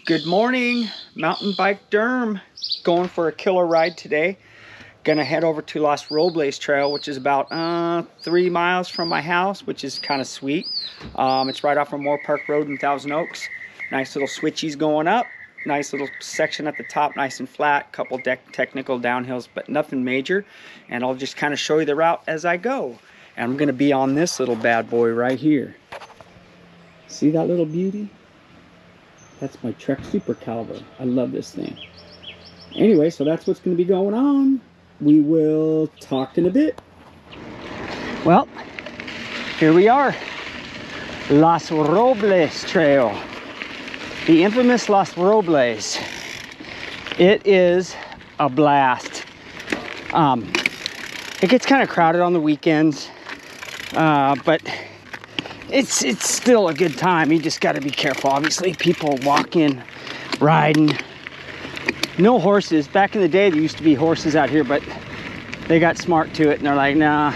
Good morning, mountain bike derm. Going for a killer ride today. Gonna head over to Robles Trail, which is about 3 miles from my house, which is kind of sweet. It's right off of Moore Park Road in Thousand Oaks. Nice little switchies going up. Nice little section at the top, nice and flat. Couple technical downhills, but nothing major. And I'll just kind of show you the route as I go. And I'm gonna be on this little bad boy right here. See that little beauty? That's my Trek Super Caliber. I love this thing. Anyway, so that's what's going to be going on. We will talk in a bit. Well, here we are. Los Robles Trail. The infamous Los Robles. It is a blast. It gets kind of crowded on the weekends, but it's still a good time. You just got to be careful. Obviously, people walking, riding. No horses. Back in the day, there used to be horses out here, but they got smart to it, and they're like, nah,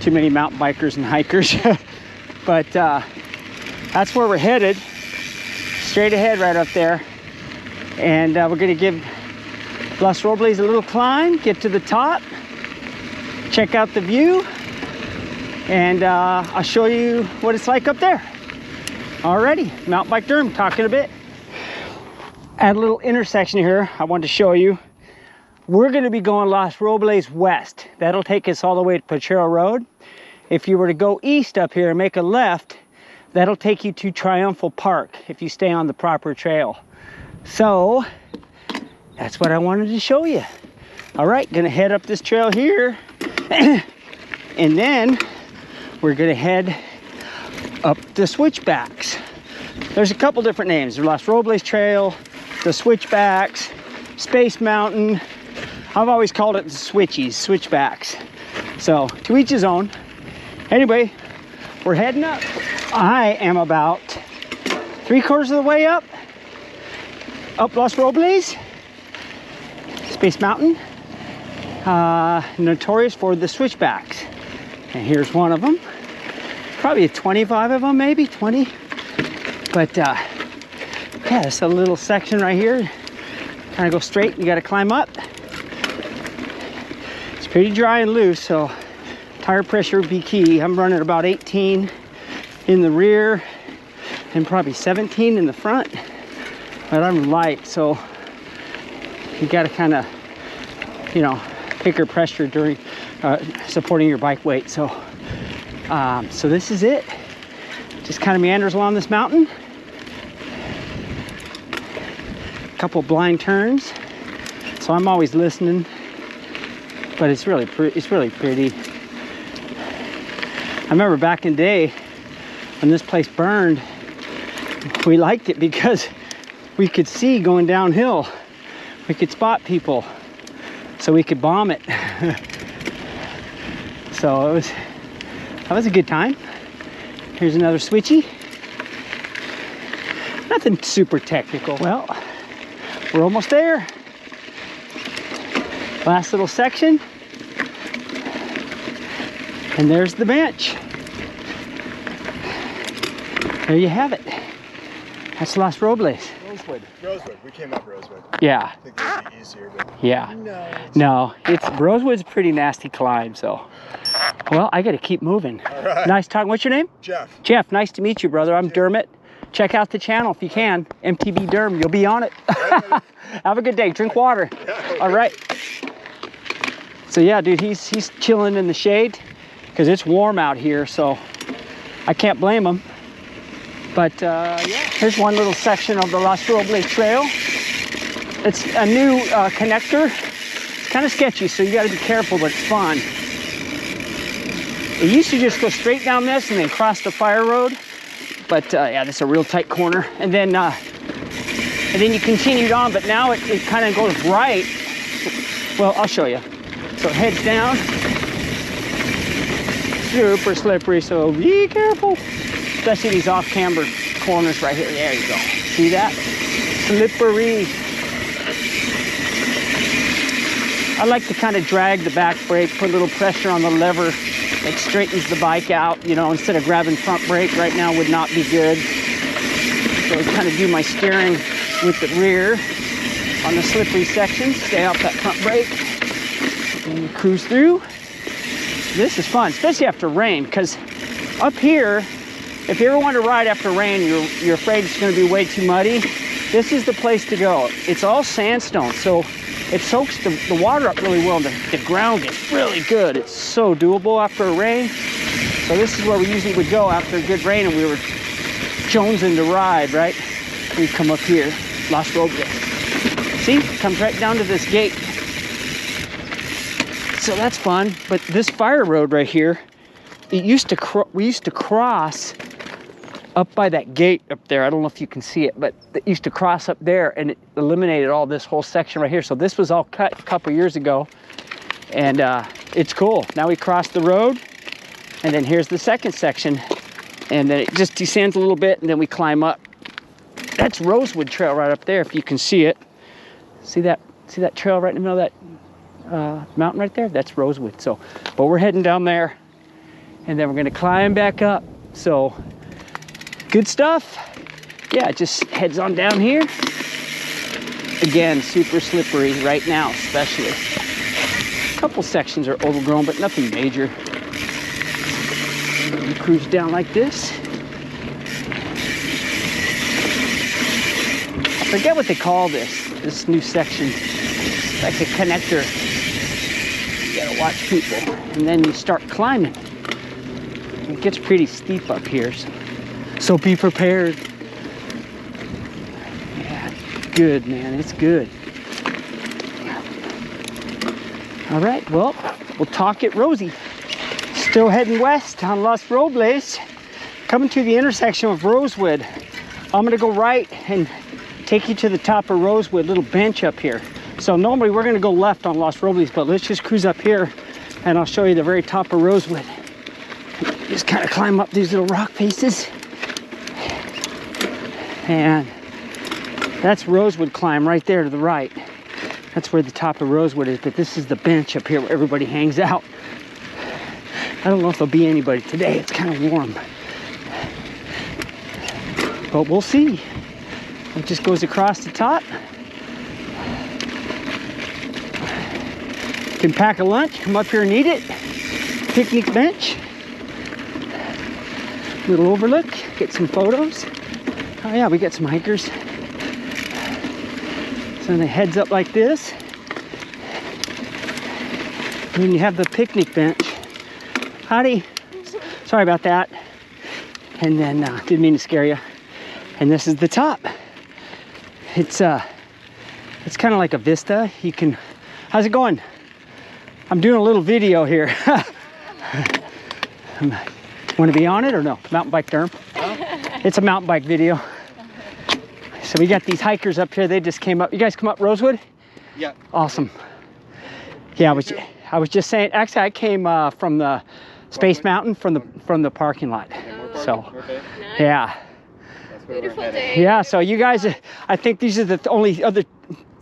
too many mountain bikers and hikers. But that's where we're headed. Straight ahead right up there. And we're going to give Los Robles a little climb, get to the top, check out the view, and I'll show you what it's like up there. Alrighty, mountain bike derm, talking a bit. At a little intersection here, I wanted to show you, we're going to be going Los Robles west. That'll take us all the way to Potrero Road. If you were to go east up here and make a left, that'll take you to Triumphal Park if you stay on the proper trail. So that's what I wanted to show you. All right, gonna head up this trail here, and then we're gonna head up the switchbacks. There's a couple different names. There's Los Robles Trail, the Switchbacks, Space Mountain. I've always called it the switchbacks. So to each his own. Anyway, we're heading up. I am about 3/4 of the way up Los Robles, Space Mountain, notorious for the switchbacks. And here's one of them. Probably 25 of them, maybe 20. But yeah, it's a little section right here. Kind of go straight, you got to climb up. It's pretty dry and loose, so tire pressure would be key. I'm running about 18 in the rear and probably 17 in the front. But I'm light, so you got to kind of, you know, pick your pressure during supporting your bike weight. So so this is it. Just kind of meanders along this mountain. Couple blind turns, so I'm always listening. But it's really pretty. I remember back in the day when this place burned, we liked it because we could see going downhill. We could spot people, so we could bomb it. So that was a good time. Here's another switchy. Nothing super technical. Well, we're almost there. Last little section. And there's the bench. There you have it. That's Los Robles. Rosewood. We came up Rosewood. Yeah. I think it would be easier, but yeah. No, it's Rosewood's a pretty nasty climb, so. Well, I gotta keep moving. All right. Nice talking. What's your name? Jeff. Jeff, nice to meet you, brother. I'm Dermot. Check out the channel if you can. MTB Derm, you'll be on it. Have a good day. Drink water. All right. So yeah, dude, he's chilling in the shade because it's warm out here, so I can't blame him. But yeah, here's one little section of the Los Robles Trail. It's a new connector. It's kind of sketchy, so you got to be careful, but it's fun. It used to just go straight down this and then cross the fire road. But yeah, that's a real tight corner. And then you continued on, but now it kind of goes right. Well, I'll show you. So it heads down. Super slippery, so be careful. Especially these off-camber corners right here. There you go. See that? Slippery. I like to kind of drag the back brake, put a little pressure on the lever. It straightens the bike out, you know, instead of grabbing front brake right now would not be good. So I kind of do my steering with the rear on the slippery sections. Stay off that front brake. And you cruise through. This is fun, especially after rain, because up here, if you ever want to ride after rain, you're afraid it's going to be way too muddy, this is the place to go. It's all sandstone, so it soaks the water up really well. The ground gets really good. It's so doable after a rain. So this is where we usually would go after a good rain and we were jonesing to ride, right? We'd come up here, Los Robles. See, it comes right down to this gate. So that's fun. But this fire road right here, we used to cross up by that gate up there. I don't know if you can see it, but it used to cross up there and it eliminated all this whole section right here. So this was all cut a couple years ago, and it's cool. Now we cross the road, and then here's the second section, and then it just descends a little bit, and then we climb up. That's Rosewood Trail right up there, if you can see it. See that trail right in the middle of that mountain right there? That's Rosewood. So, but we're heading down there, and then we're gonna climb back up. So, good stuff. Yeah, it just heads on down here. Again, super slippery right now, especially. A couple sections are overgrown, but nothing major. You cruise down like this. I forget what they call this new section. It's like a connector. You gotta watch people. And then you start climbing. It gets pretty steep up here, so be prepared. Yeah, good, man, it's good. All right, well, we'll talk at Rosie. Still heading west on Los Robles, coming to the intersection of Rosewood. I'm gonna go right and take you to the top of Rosewood, little bench up here. So normally we're gonna go left on Los Robles, but let's just cruise up here and I'll show you the very top of Rosewood. Just kind of climb up these little rock faces. And that's Rosewood climb right there to the right. That's where the top of Rosewood is, but this is the bench up here where everybody hangs out. I don't know if there'll be anybody today. It's kind of warm. But we'll see. It just goes across the top. You can pack a lunch, come up here and eat it. Picnic bench. Little overlook, get some photos. Oh yeah, we got some hikers. So then it heads up like this. And then you have the picnic bench. Howdy. Sorry about that. And then, didn't mean to scare you. And this is the top. It's kind of like a vista. You can, how's it going? I'm doing a little video here. Want to be on it or no? Mountain bike term? It's a mountain bike video. So we got these hikers up here. They just came up. You guys come up Rosewood? Yeah. Awesome. Yeah, I was just saying. Actually, I came from the Space Mountain from the parking lot. So, yeah. Beautiful day. Yeah. So you guys, I think these are the only other.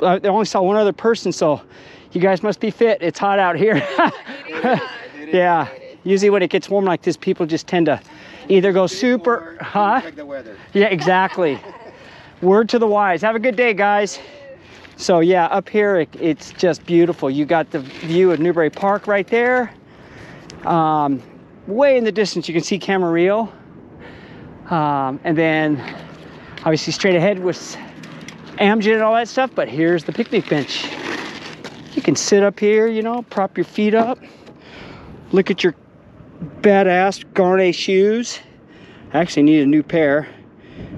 They only saw one other person. So, you guys must be fit. It's hot out here. Yeah. Usually when it gets warm like this, people just tend to either go super, Check the weather. Yeah, exactly. Word to the wise. Have a good day, guys. So yeah, up here, it's just beautiful. You got the view of Newberry Park right there. Way in the distance, you can see Camarillo. And then obviously straight ahead was Amgen and all that stuff, but here's the picnic bench. You can sit up here, you know, prop your feet up. Look at your badass Garnet shoes. I actually need a new pair,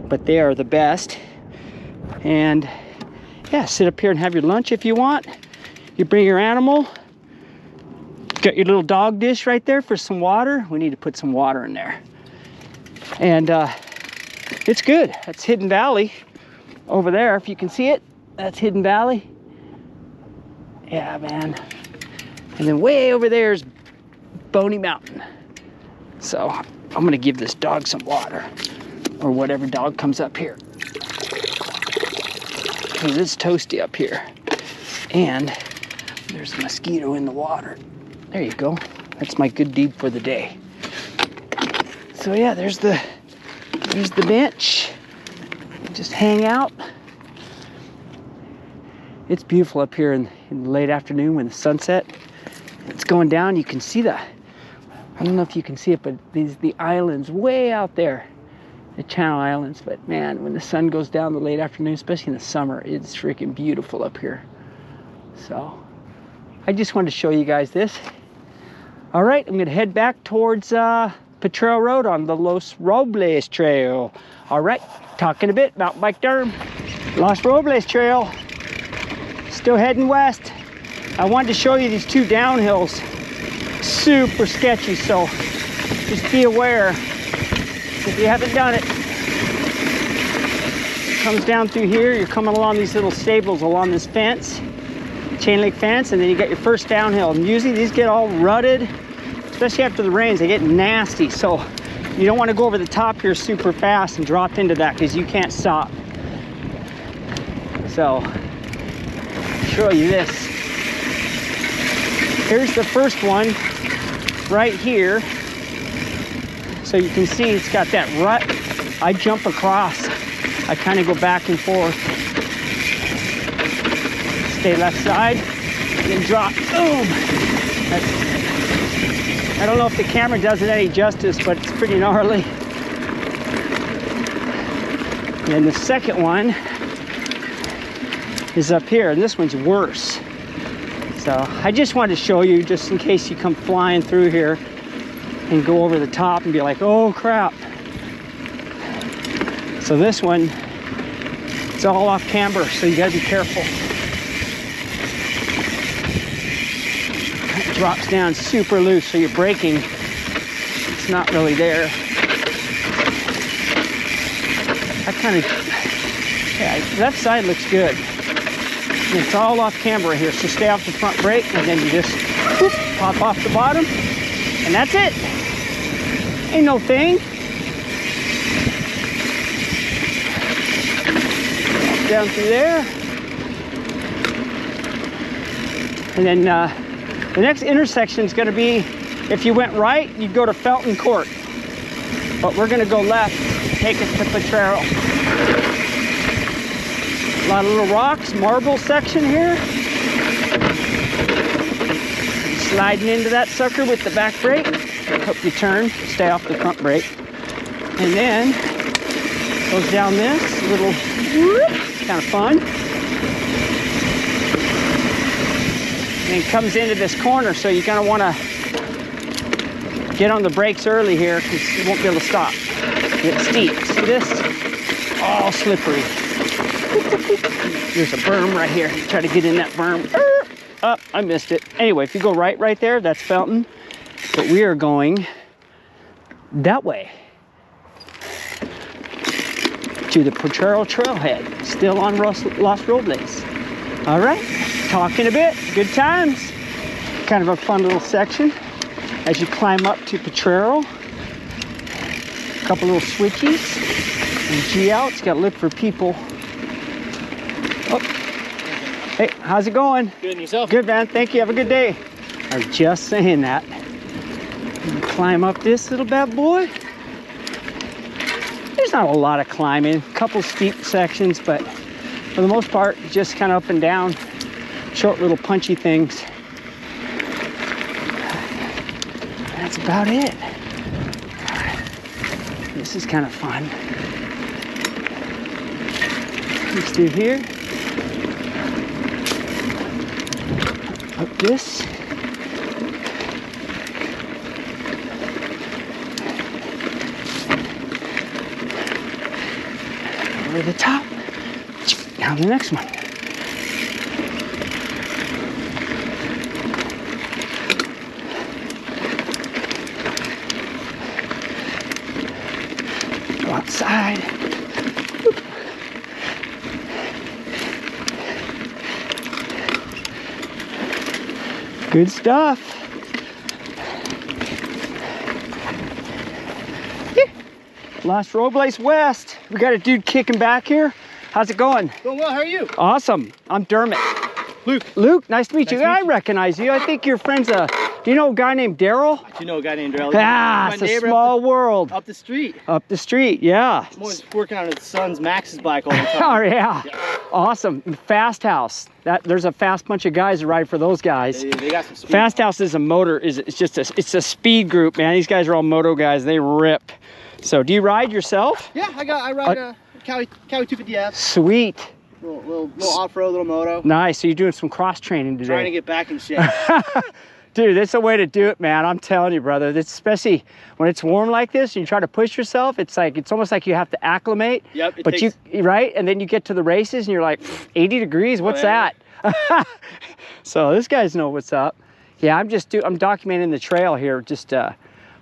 but they are the best. And yeah, sit up here and have your lunch if you want. You bring your animal. Got your little dog dish right there for some water. We need to put some water in there. And it's good. That's Hidden Valley over there. If you can see it, that's Hidden Valley. Yeah, man. And then way over there is Boney Mountain. So I'm gonna give this dog some water, or whatever dog comes up here, because it's toasty up here. And there's a mosquito in the water. There you go. That's my good deed for the day. So yeah, there's the bench. Just hang out. It's beautiful up here in the late afternoon when the sunset, it's going down. You can see I don't know if you can see it, but the islands way out there, the Channel Islands. But man, when the sun goes down the late afternoon, especially in the summer, it's freaking beautiful up here. So I just wanted to show you guys this. All right, I'm gonna head back towards Potrero Road on the Robles Trail. All right, talking a bit about Bike Durham. Los Robles Trail, still heading west. I wanted to show you these two downhills. Super sketchy, so just be aware if you haven't done it. It comes down through here, you're coming along these little stables along this fence, chain link fence, and then you got your first downhill. And usually these get all rutted, especially after the rains, they get nasty. So you don't want to go over the top here super fast and drop into that because you can't stop. So, I'll show you this. Here's the first one right here. So you can see it's got that rut. I jump across. I kind of go back and forth. Stay left side, and then drop. Boom! I don't know if the camera does it any justice, but it's pretty gnarly. And then the second one is up here, and this one's worse. So I just wanted to show you, just in case you come flying through here and go over the top and be like, oh crap. So this one, it's all off camber, so you gotta be careful. It drops down super loose, so you're braking, it's not really there. I kind of, yeah, left side looks good. It's all off camber here, so stay off the front brake, and then you just whoop, pop off the bottom, and that's it. Ain't no thing. Down through there. And then the next intersection is going to be, if you went right, you'd go to Felton Court. But we're going to go left, take us to Potrero. A lot of little rocks, marble section here. Sliding into that sucker with the back brake. Hope you turn, stay off the front brake. And then goes down this little whoop, kind of fun. And it comes into this corner, so you're gonna wanna get on the brakes early here because you won't be able to stop. It's steep, see this? All slippery. There's a berm right here. Try to get in that berm. Oh, I missed it. Anyway, if you go right there, that's Felton. But we are going that way to the Potrero Trailhead, still on Los Robles. All right, talking a bit, good times. Kind of a fun little section as you climb up to Potrero. A couple little switchies and G outs. Got to look for people. Oh. Hey, how's it going? Good, and yourself? Good, man. Thank you. Have a good day. I was just saying that. You climb up this little bad boy. There's not a lot of climbing. A couple steep sections, but for the most part, just kind of up and down. Short little punchy things. That's about it. This is kind of fun. Let's do here. Up this. Over the top. Down the next one. Go outside. Whoop. Good stuff. Los Robles West. We got a dude kicking back here. How's it going? Doing well, how are you? Awesome. I'm Dermot. Luke. Luke, nice to meet you. Nice to meet I you. recognize you. I think your friend's a Do you know a guy named Daryl? I do know a guy named Daryl. Ah, it's a small world. Up the street. Up the street, yeah. I'm always working on his son's Max's bike all the time. Oh yeah. Awesome. Fast House. There's a fast bunch of guys that ride for those guys. They got some speed. Fast House is a motor. It's a speed group, man. These guys are all moto guys. They rip. So do you ride yourself? Yeah, I ride a Cowie 250F. Sweet. Little off-road, little moto. Nice. So you're doing some cross training today. Trying to get back in shape. Dude, that's the way to do it, man. I'm telling you, brother. It's especially when it's warm like this and you try to push yourself, it's almost like you have to acclimate. Yep. Right? And then you get to the races and you're like, 80 degrees, what's that? So this guy's know what's up. Yeah, I'm documenting the trail here just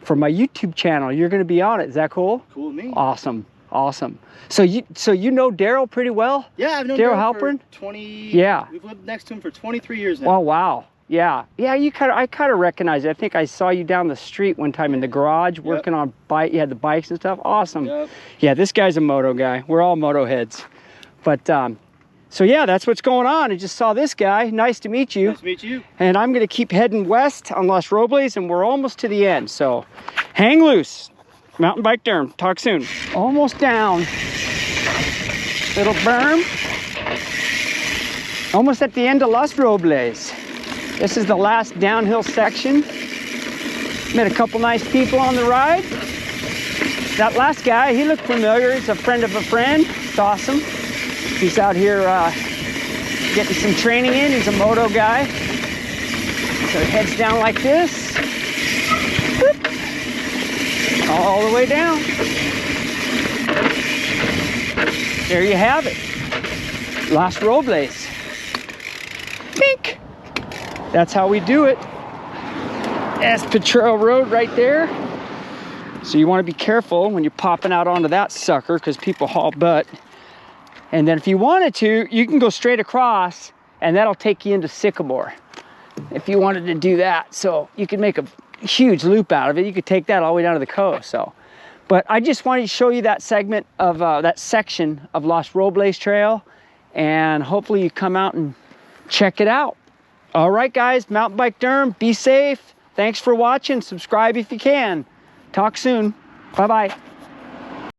for my YouTube channel. You're gonna be on it. Is that cool? Cool with me. Awesome. Awesome. So you know Daryl pretty well? Yeah, I've known Daryl Halpern for 20. Yeah. We've lived next to him for 23 years now. Oh wow. Yeah. Yeah, I kind of recognize it. I think I saw you down the street one time in the garage working on bike. You had the bikes and stuff. Awesome. Yep. Yeah, this guy's a moto guy. We're all moto heads. But so yeah, that's what's going on. I just saw this guy. Nice to meet you. Nice to meet you. And I'm gonna keep heading west on Los Robles, and we're almost to the end. So hang loose. Mountain Bike Derm. Talk soon. Almost down. Little berm. Almost at the end of Los Robles. This is the last downhill section. Met a couple nice people on the ride. That last guy, he looked familiar. He's a friend of a friend. It's awesome. He's out here getting some training in. He's a moto guy. So it heads down like this. Whoop. All the way down. There you have it. Los Robles. Pink. That's how we do it. Trail Road right there. So you want to be careful when you're popping out onto that sucker because people haul butt. And then if you wanted to, you can go straight across and that'll take you into Sycamore if you wanted to do that. So you can make a huge loop out of it. You could take that all the way down to the coast. So, but I just wanted to show you that segment of that section of Los Robles Trail, and hopefully you come out and check it out. All right, guys, Mountain Bike Derm, be safe. Thanks for watching. Subscribe if you can. Talk soon. Bye-bye.